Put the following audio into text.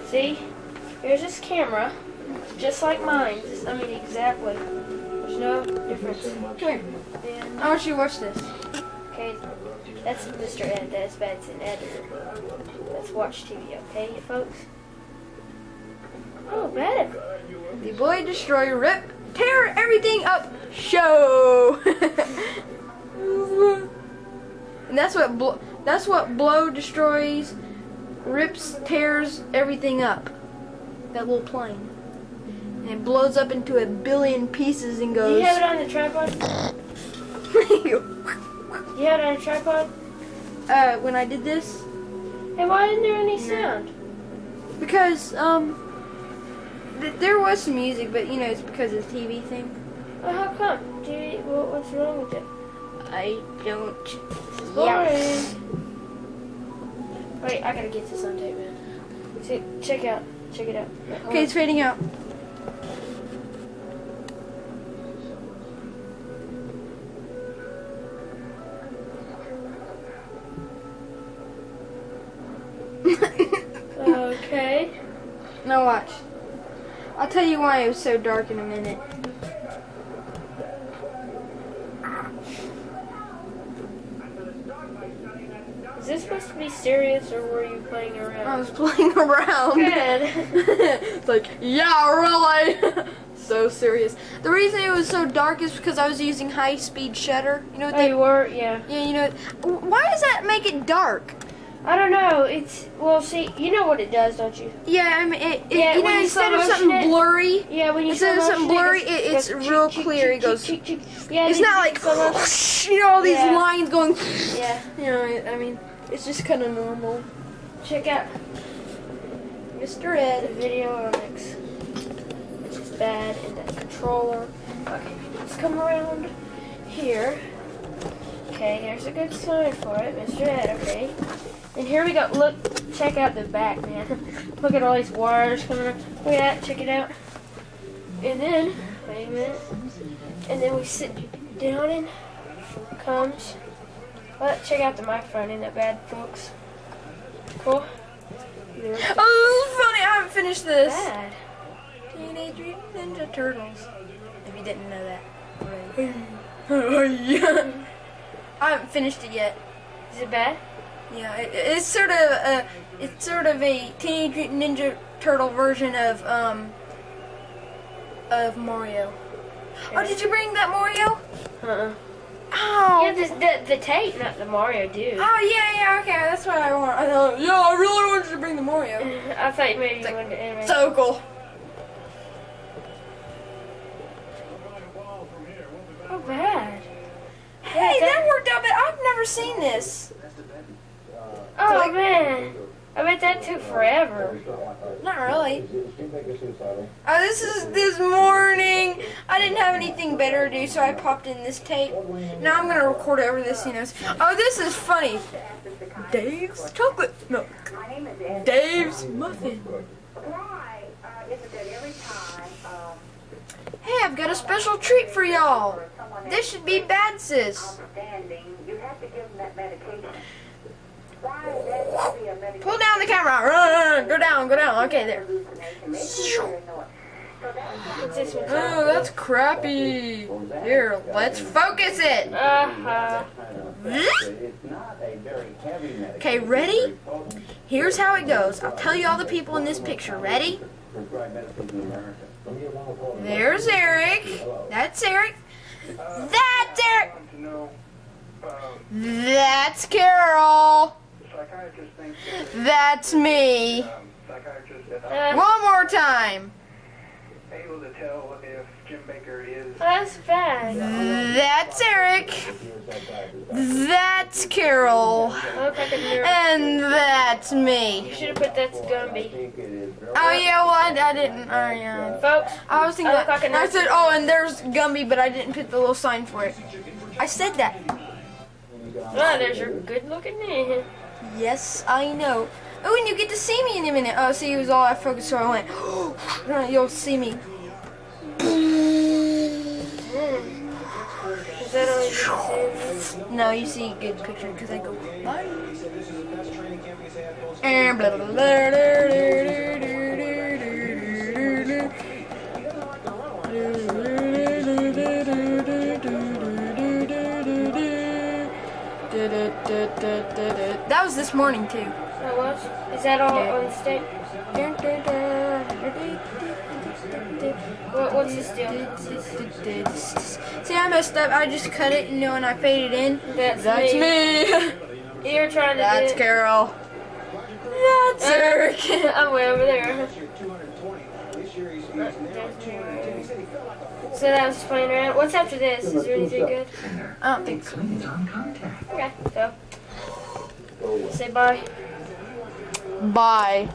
See? Here's this camera. Just like mine. I mean, exactly. There's no difference. Come here. And, I want you to watch this. okay, that's Mr. Ed. That's an editor. Let's watch TV, okay, folks? Oh, bad. The Boy Destroy Rip Tear Everything Up Show. And that's what Blow destroys, rips, tears everything up. That little plane. And it blows up into a billion pieces and Do goes. you have it on the tripod? You have it on a tripod? When I did this, Hey, why isn't there any sound? because there was some music, but you know it's because of the TV thing. Well, how come? What's wrong with it? I don't. Boring. Wait, I gotta get this on tape, man. See, check it out. Okay, it's fading out. Okay. Now watch. I'll tell you why it was so dark in a minute. Is this supposed to be serious, or were you playing I around? was playing around. Good. It's like, yeah, really? So serious. The reason it was so dark is because I was using high-speed shutter. You know what Oh, you were? Yeah. Yeah, you know. Why does that make it dark? I don't know. Well, see, you know what it does, don't you? Yeah, I mean, Yeah, you know, when you instead of slow something motion it- blurry, Yeah, when you instead of slow something motion blurry, it it's goes real cheek, clear. cheek, It goes. cheek, cheek, cheek. Yeah, It's not like, slow motion. you know, all these Yeah. lines going. Yeah. You know, I mean, it's just kind of normal. Check out Mr. the Ed. video mix, which is bad, and the controller. Okay, let's come around here. Okay, there's a good sign for it, Mr. Ed, okay. And here we go. Look, check out the back, man. Look at all these wires coming up. Look at that, check it out. And then, wait a minute. And then we sit down and comes. Well, check out the microphone, isn't that bad, folks? Cool. There we go. Oh, this is funny. I haven't finished this. Bad. Teenage Mutant Ninja Turtles. If you didn't know that already. I haven't finished it yet. Is it bad? Yeah, it's sort of a Teenage Mutant Ninja Turtle version of Mario. Oh, did you bring that Mario? Uh-uh. Oh. Yeah, the tape, not the Mario, dude. Oh yeah, okay, that's what I want. I thought, yeah, I really wanted to bring the Mario. I thought maybe you wanted to animate. So cool. Oh, bad. Hey, that worked out, but I've never seen this. Oh, man. I bet that took forever. Not really. Oh, this is this morning. I didn't have anything better to do, so I popped in this tape. Now I'm gonna record over this, you know. Oh, this is funny. Dave's chocolate milk. Dave's muffin. Hey, I've got a special treat for y'all. This should be bad, sis. Pull down the camera. Run, go down. Okay, there. What's this one? Oh, that's crappy. Here, let's focus it. Okay, ready? Here's how it goes. I'll tell you all the people in this picture. Ready? There's Eric. That's Eric. That's Eric. That's Carol. That's me. One more time. Able to tell if Jim Baker is. That's bad. That's Eric. That's Carol. I look like a nerd. And that's me. You should have put that's Gumby. Oh yeah, well I didn't. Yeah. Folks, I was thinking. I look like a I nerd. said, oh, and there's Gumby, but I didn't put the little sign for it. I said that. oh, there's your good-looking man. Yes, I know. Oh, and you get to see me in a minute. Oh, see, it was all I focused, so I went. Oh, you'll see me. Is that all you can see? No, you see a good picture because I go bye. And blah, blah, blah, blah, that was this morning too. That was? Is that all on the stick? What's this deal? See, I messed up. I just cut it, and I faded in. That's me. You're trying to That's do Carol. That's Eric. I'm way over there. So that was just playing around. What's after this? Is there anything good? I don't think so. Okay, so say bye. Bye.